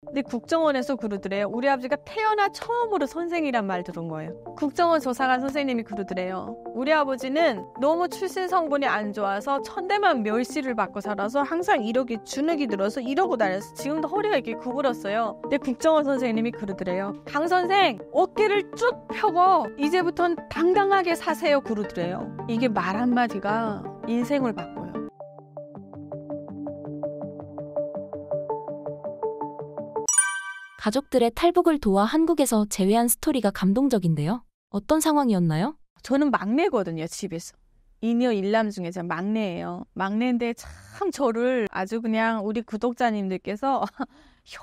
근데 국정원에서 그러더래요. 우리 아버지가 태어나 처음으로 선생이란 말 들은 거예요. 국정원 조사관 선생님이 그러더래요. 우리 아버지는 너무 출신 성분이 안 좋아서 천대만 멸시를 받고 살아서 항상 이렇게 주눅이 들어서 이러고 다녔어. 지금도 허리가 이렇게 구부렸어요. 근데 국정원 선생님이 그러더래요. 강 선생 어깨를 쭉 펴고 이제부턴 당당하게 사세요 그러더래요. 이게 말 한마디가 인생을 바꿔요. 가족들의 탈북을 도와 한국에서 재회한 스토리가 감동적인데요. 어떤 상황이었나요? 저는 막내거든요, 집에서. 이녀 일남 중에 제가 막내예요. 막내인데 참 저를 아주 그냥 우리 구독자님들께서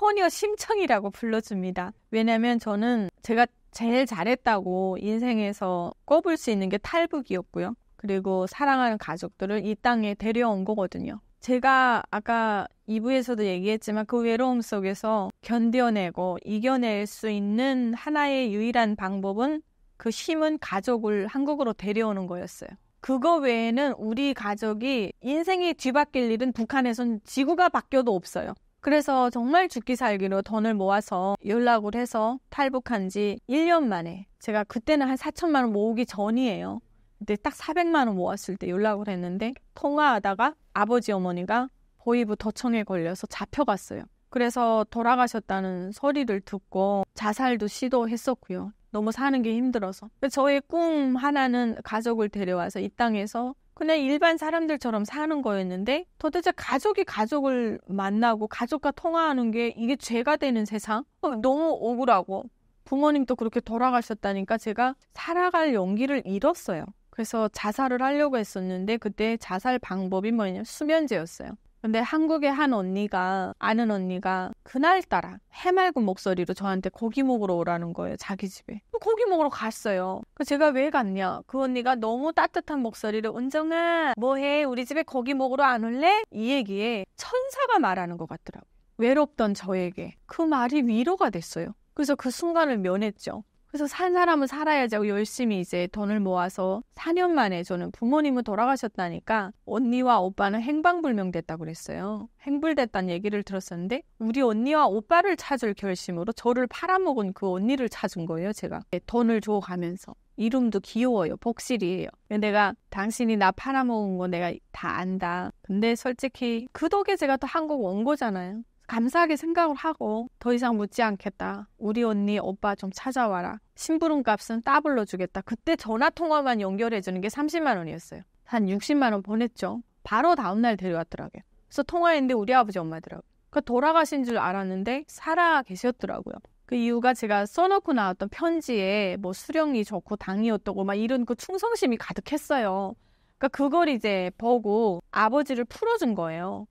효녀 심청이라고 불러줍니다. 왜냐면 저는 제가 제일 잘했다고 인생에서 꼽을 수 있는 게 탈북이었고요. 그리고 사랑하는 가족들을 이 땅에 데려온 거거든요. 제가 아까 2부에서도 얘기했지만 그 외로움 속에서 견뎌내고 이겨낼 수 있는 하나의 유일한 방법은 그 힘은 가족을 한국으로 데려오는 거였어요. 그거 외에는 우리 가족이 인생이 뒤바뀔 일은 북한에선 지구가 바뀌어도 없어요. 그래서 정말 죽기 살기로 돈을 모아서 연락을 해서 탈북한 지 1년 만에 제가 그때는 한 4천만 원 모으기 전이에요. 그때 딱 400만 원 모았을 때 연락을 했는데 통화하다가 아버지 어머니가 보이부 도청에 걸려서 잡혀갔어요. 그래서 돌아가셨다는 소리를 듣고 자살도 시도했었고요. 너무 사는 게 힘들어서. 저의 꿈 하나는 가족을 데려와서 이 땅에서 그냥 일반 사람들처럼 사는 거였는데 도대체 가족이 가족을 만나고 가족과 통화하는 게 이게 죄가 되는 세상? 너무 억울하고 부모님도 그렇게 돌아가셨다니까 제가 살아갈 용기를 잃었어요. 그래서 자살을 하려고 했었는데 그때 자살 방법이 뭐냐면 수면제였어요. 근데 한국의 한 언니가 아는 언니가 그날따라 해맑은 목소리로 저한테 고기 먹으러 오라는 거예요. 자기 집에. 고기 먹으러 갔어요. 제가 왜 갔냐. 그 언니가 너무 따뜻한 목소리로 은정아 뭐해 우리 집에 고기 먹으러 안 올래? 이 얘기에 천사가 말하는 것 같더라고요. 외롭던 저에게 그 말이 위로가 됐어요. 그래서 그 순간을 면했죠. 그래서 산 사람은 살아야지 하고 열심히 이제 돈을 모아서 4년 만에 저는 부모님은 돌아가셨다니까 언니와 오빠는 행방불명됐다고 그랬어요. 행불됐다는 얘기를 들었었는데 우리 언니와 오빠를 찾을 결심으로 저를 팔아먹은 그 언니를 찾은 거예요. 제가 돈을 줘가면서. 이름도 귀여워요. 복실이에요. 내가 당신이 나 팔아먹은 거 내가 다 안다. 근데 솔직히 그 덕에 제가 또 한국 온 거잖아요. 감사하게 생각을 하고 더 이상 묻지 않겠다. 우리 언니 오빠 좀 찾아와라. 심부름 값은 따블로 주겠다. 그때 전화통화만 연결해주는 게 30만 원이었어요. 한 60만 원 보냈죠. 바로 다음날 데려왔더라고요. 그래서 통화했는데 우리 아버지 엄마더라고요. 돌아가신 줄 알았는데 살아 계셨더라고요. 그 이유가 제가 써놓고 나왔던 편지에 뭐 수령이 좋고 당이 어떠고 막 이런 그 충성심이 가득했어요. 그러니까 그걸 이제 보고 아버지를 풀어준 거예요.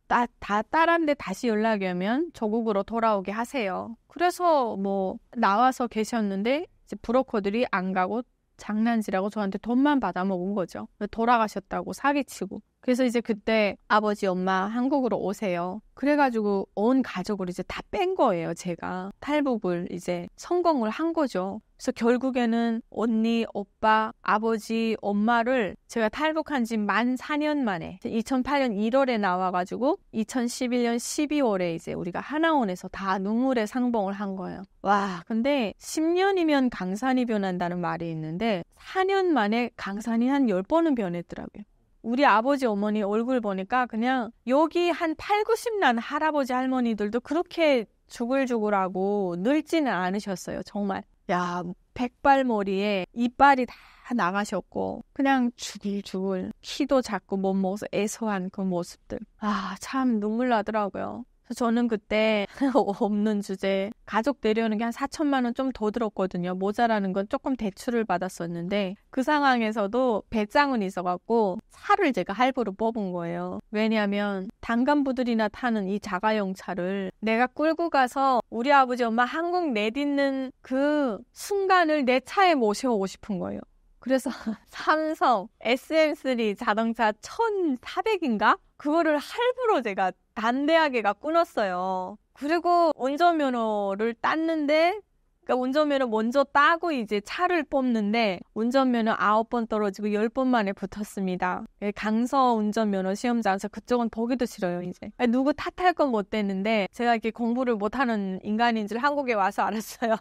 딸한테 다시 연락이 오면 조국으로 돌아오게 하세요. 그래서 뭐 나와서 계셨는데 이제 브로커들이 안 가고 장난질하고 저한테 돈만 받아먹은 거죠. 돌아가셨다고 사기치고. 그래서 이제 그때 아버지 엄마 한국으로 오세요. 그래가지고 온 가족을 이제 다 뺀 거예요. 제가 탈북을 이제 성공을 한 거죠. 그래서 결국에는 언니, 오빠, 아버지, 엄마를 제가 탈북한 지 만 4년 만에 2008년 1월에 나와가지고 2011년 12월에 이제 우리가 하나원에서 다 눈물의 상봉을 한 거예요. 와, 근데 10년이면 강산이 변한다는 말이 있는데 4년 만에 강산이 한 10번은 변했더라고요. 우리 아버지 어머니 얼굴 보니까 그냥 여기 한 8, 90난 할아버지 할머니들도 그렇게 주글주글하고 늙지는 않으셨어요. 정말. 야, 백발머리에 이빨이 다 나가셨고 그냥 주글주글 키도 작고 못 먹어서 애소한 그 모습들. 아, 참 눈물 나더라고요. 그래서 저는 그때 없는 주제 가족 내려오는 게 한 4천만 원 좀 더 들었거든요. 모자라는 건 조금 대출을 받았었는데 그 상황에서도 배짱은 있어갖고 차를 제가 할부로 뽑은 거예요. 왜냐하면 단간부들이나 타는 이 자가용 차를 내가 끌고 가서 우리 아버지 엄마 한국 내딛는 그 순간을 내 차에 모셔오고 싶은 거예요. 그래서 삼성 SM3 자동차 1,400인가? 그거를 할부로 제가 담대하게가 끊었어요. 그리고 운전면허를 땄는데 그러니까 운전면허 먼저 따고 이제 차를 뽑는데 운전면허 9번 떨어지고 10번 만에 붙었습니다. 강서 운전면허 시험장에서 그쪽은 보기도 싫어요, 이제. 누구 탓할 건 못 됐는데 제가 이렇게 공부를 못하는 인간인 줄 한국에 와서 알았어요.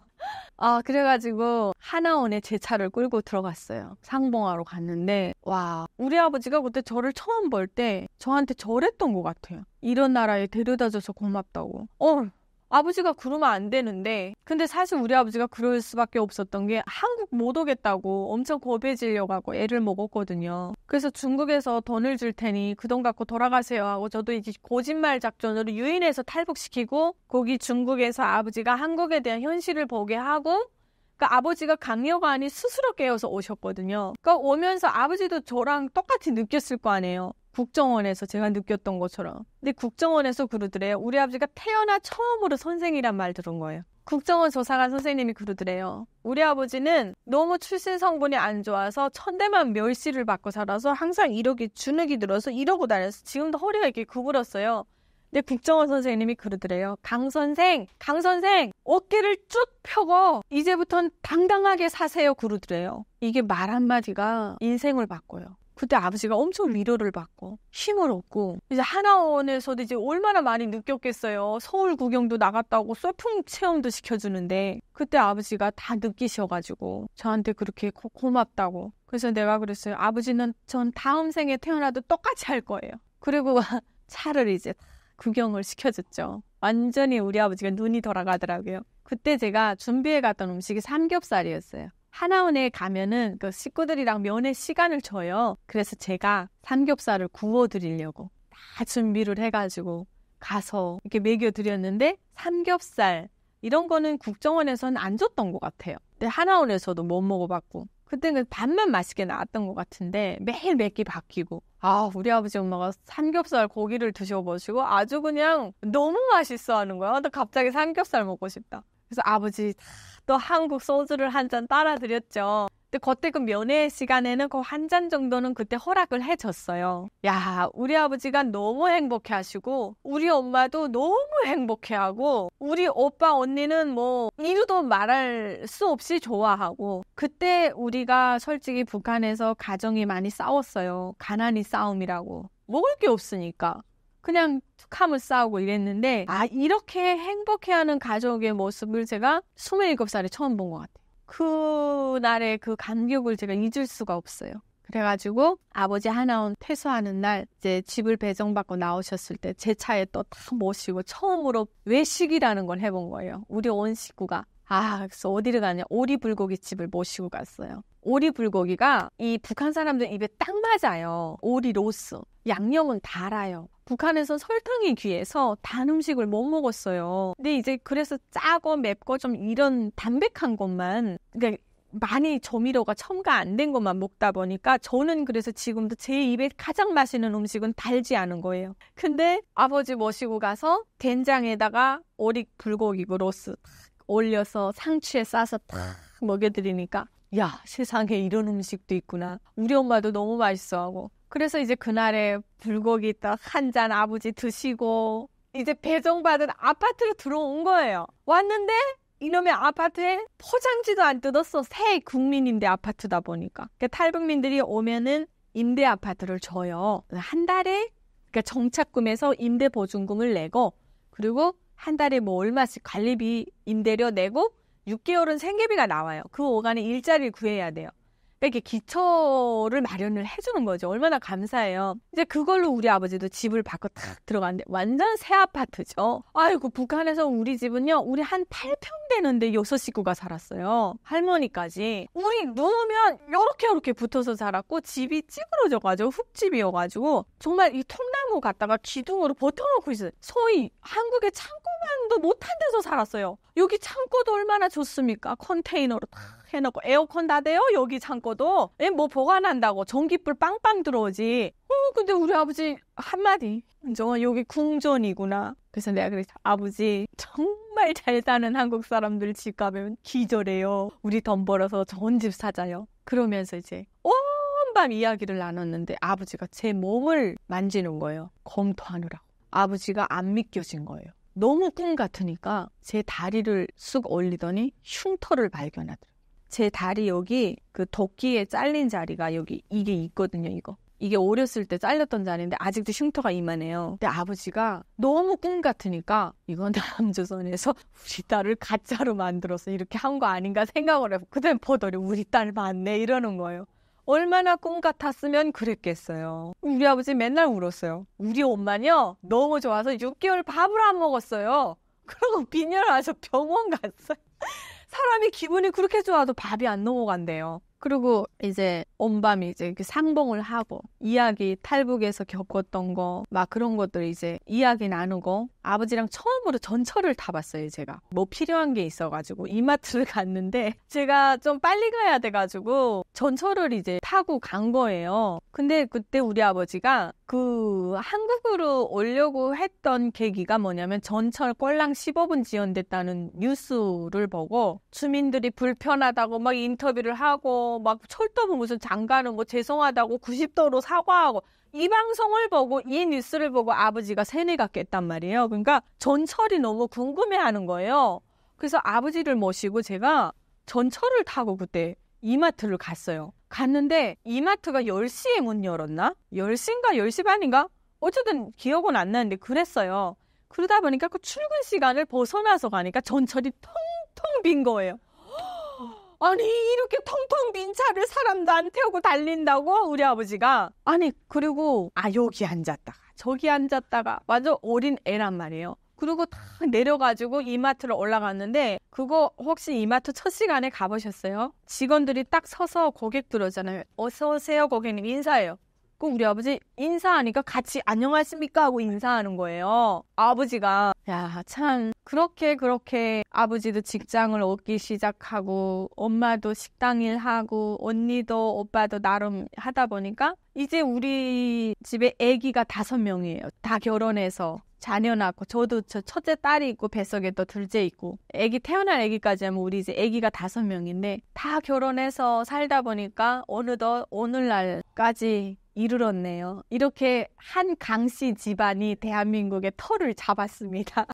그래가지고 하나원에 제 차를 끌고 들어갔어요. 상봉하러 갔는데 와, 우리 아버지가 그때 저를 처음 볼 때 저한테 저랬던 것 같아요. 이런 나라에 데려다줘서 고맙다고. 아버지가 그러면 안 되는데 근데 사실 우리 아버지가 그럴 수밖에 없었던 게 한국 못 오겠다고 엄청 고배지려고 하고 애를 먹었거든요. 그래서 중국에서 돈을 줄 테니 그 돈 갖고 돌아가세요 하고 저도 이제 거짓말 작전으로 유인해서 탈북시키고 거기 중국에서 아버지가 한국에 대한 현실을 보게 하고 그러니까 아버지가 강요가 아닌 스스로 깨어서 오셨거든요. 그러니까 오면서 아버지도 저랑 똑같이 느꼈을 거 아니에요. 국정원에서 제가 느꼈던 것처럼. 근데 국정원에서 그러더래요. 우리 아버지가 태어나 처음으로 선생이란 말 들은 거예요. 국정원 조사관 선생님이 그러더래요. 우리 아버지는 너무 출신 성분이 안 좋아서 천대만 멸시를 받고 살아서 항상 이렇게 주눅이 들어서 이러고 다녔어. 지금도 허리가 이렇게 구부렸어요. 근데 국정원 선생님이 그러더래요. 강 선생 어깨를 쭉 펴고 이제부턴 당당하게 사세요 그러더래요. 이게 말 한마디가 인생을 바꿔요. 그때 아버지가 엄청 위로를 받고 힘을 얻고 이제 하나원에서도 이제 얼마나 많이 느꼈겠어요. 서울 구경도 나갔다고 소풍 체험도 시켜주는데 그때 아버지가 다 느끼셔가지고 저한테 그렇게 고맙다고. 그래서 내가 그랬어요. 아버지는 전 다음 생에 태어나도 똑같이 할 거예요. 그리고 차를 이제 구경을 시켜줬죠. 완전히 우리 아버지가 눈이 돌아가더라고요. 그때 제가 준비해 갔던 음식이 삼겹살이었어요. 하나원에 가면은 그 식구들이랑 면회 시간을 줘요. 그래서 제가 삼겹살을 구워드리려고 다 준비를 해가지고 가서 이렇게 먹여드렸는데 삼겹살 이런 거는 국정원에서는 안 줬던 것 같아요. 근데 하나원에서도 못 먹어봤고 그때는 밥만 맛있게 나왔던 것 같은데 매일 몇 개 바뀌고 우리 아버지 엄마가 삼겹살 고기를 드셔보시고 아주 그냥 너무 맛있어 하는 거야. 나 갑자기 삼겹살 먹고 싶다. 그래서 아버지 또 한국 소주를 한 잔 따라 드렸죠. 근데 그때 그 면회 시간에는 그 한 잔 정도는 그때 허락을 해줬어요. 야, 우리 아버지가 너무 행복해 하시고 우리 엄마도 너무 행복해 하고 우리 오빠 언니는 뭐 이유도 말할 수 없이 좋아하고 그때 우리가 솔직히 북한에서 가정이 많이 싸웠어요. 가난이 싸움이라고. 먹을 게 없으니까. 그냥 툭하면 싸우고 이랬는데 이렇게 행복해하는 가족의 모습을 제가 27살에 처음 본 것 같아요. 그날의 그 감격을 제가 잊을 수가 없어요. 그래가지고 아버지 하나원 퇴소하는 날 이제 집을 배정받고 나오셨을 때 제 차에 또 딱 모시고 처음으로 외식이라는 걸 해본 거예요. 우리 온 식구가. 그래서 어디를 가냐? 오리불고기집을 모시고 갔어요. 오리불고기가 이 북한 사람들 입에 딱 맞아요. 오리 로스. 양념은 달아요. 북한에서 설탕이 귀해서 단 음식을 못 먹었어요. 근데 이제 그래서 짜고 맵고 좀 이런 담백한 것만, 그러니까 많이 조미료가 첨가 안 된 것만 먹다 보니까 저는 그래서 지금도 제 입에 가장 맛있는 음식은 달지 않은 거예요. 근데 아버지 모시고 가서 된장에다가 오리 불고기 로스 올려서 상추에 싸서 탁 먹여드리니까 야, 세상에 이런 음식도 있구나. 우리 엄마도 너무 맛있어하고. 그래서 이제 그날에 불고기 딱 한 잔 아버지 드시고 이제 배정받은 아파트로 들어온 거예요. 왔는데 이놈의 아파트에 포장지도 안 뜯었어. 새 국민임대 아파트다 보니까. 그러니까 탈북민들이 오면은 임대 아파트를 줘요. 한 달에 그러니까 정착금에서 임대 보증금을 내고 그리고 한 달에 뭐 얼마씩 관리비 임대료 내고 6개월은 생계비가 나와요. 그 오간에 일자리를 구해야 돼요. 이렇게 기초를 마련을 해주는 거죠. 얼마나 감사해요. 이제 그걸로 우리 아버지도 집을 바꿔 탁 들어갔는데 완전 새 아파트죠. 아이고 북한에서 우리 집은요. 우리 한 8평 되는데 6식구가 살았어요. 할머니까지. 우리 누우면 요렇게 붙어서 자랐고 집이 찌그러져가지고 흙집이어가지고 정말 이 통나무 갖다가 기둥으로 버텨놓고 있어요. 소위 한국의 창고만도 못한 데서 살았어요. 여기 창고도 얼마나 좋습니까? 컨테이너로 탁 해놓고 에어컨 다 돼요? 여기 창고도. 뭐 보관한다고 전기불 빵빵 들어오지. 근데 우리 아버지 한마디. 여기 궁전이구나. 그래서 내가 그랬어. 아버지 정말 잘 사는 한국 사람들 집 가면 기절해요. 우리 돈 벌어서 좋은 집 사자요. 그러면서 이제 온 밤 이야기를 나눴는데 아버지가 제 몸을 만지는 거예요. 검토하느라고. 아버지가 안 믿겨진 거예요. 너무 꿈 같으니까 제 다리를 쑥 올리더니 흉터를 발견하더라고요. 제 다리 여기 그 도끼에 잘린 자리가 여기 이게 있거든요. 이게 어렸을 때 잘렸던 자리인데 아직도 흉터가 이만해요. 근데 아버지가 너무 꿈 같으니까 이건 남조선에서 우리 딸을 가짜로 만들어서 이렇게 한 거 아닌가 생각을 해요. 그다음에 보더니 우리 딸 맞네 이러는 거예요. 얼마나 꿈 같았으면 그랬겠어요. 우리 아버지 맨날 울었어요. 우리 엄마는요 너무 좋아서 6개월 밥을 안 먹었어요. 그러고 빈혈 와서 병원 갔어요. 사람이 기분이 그렇게 좋아도 밥이 안 넘어간대요. 그리고 이제 온밤이 이제 상봉을 하고 이야기 탈북에서 겪었던 거 막 그런 것들 이제 이야기 나누고 아버지랑 처음으로 전철을 타봤어요. 제가 뭐 필요한 게 있어가지고 이마트를 갔는데 제가 좀 빨리 가야 돼가지고 전철을 이제 타고 간 거예요. 근데 그때 우리 아버지가 그 한국으로 오려고 했던 계기가 뭐냐면 전철 꼴랑 15분 지연됐다는 뉴스를 보고 주민들이 불편하다고 막 인터뷰를 하고 막 철도부 무슨 장관은 뭐 죄송하다고 90도로 사과하고 이 방송을 보고 이 뉴스를 보고 아버지가 세뇌가 깼단 말이에요. 그러니까 전철이 너무 궁금해하는 거예요. 그래서 아버지를 모시고 제가 전철을 타고 그때 이마트를 갔어요. 갔는데 이마트가 10시에 문 열었나? 10시인가 10시 반인가? 어쨌든 기억은 안 나는데 그랬어요. 그러다 보니까 그 출근 시간을 벗어나서 가니까 전철이 텅텅 빈 거예요. 아니 이렇게 텅텅 빈 차를 사람도 안 태우고 달린다고 우리 아버지가. 아니 그리고 여기 앉았다가 저기 앉았다가 완전 어린 애란 말이에요. 그리고 딱 내려가지고 이마트를 올라갔는데 그거 혹시 이마트 첫 시간에 가보셨어요? 직원들이 딱 서서 고객 들어오잖아요. 어서 오세요 고객님 인사해요. 그 우리 아버지 인사하니까 같이 안녕하십니까 하고 인사하는 거예요. 아버지가 야 참 그렇게 아버지도 직장을 얻기 시작하고 엄마도 식당 일하고 언니도 오빠도 나름 하다 보니까 이제 우리 집에 아기가 5명이에요. 다 결혼해서 자녀 낳고 저도 저 첫째 딸이 있고 뱃속에 또 둘째 있고 태어난 아기까지 하면 우리 이제 아기가 5명인데 다 결혼해서 살다 보니까 어느덧 오늘날까지 이르렀네요. 이렇게 한 강씨 집안이 대한민국의 터를 잡았습니다.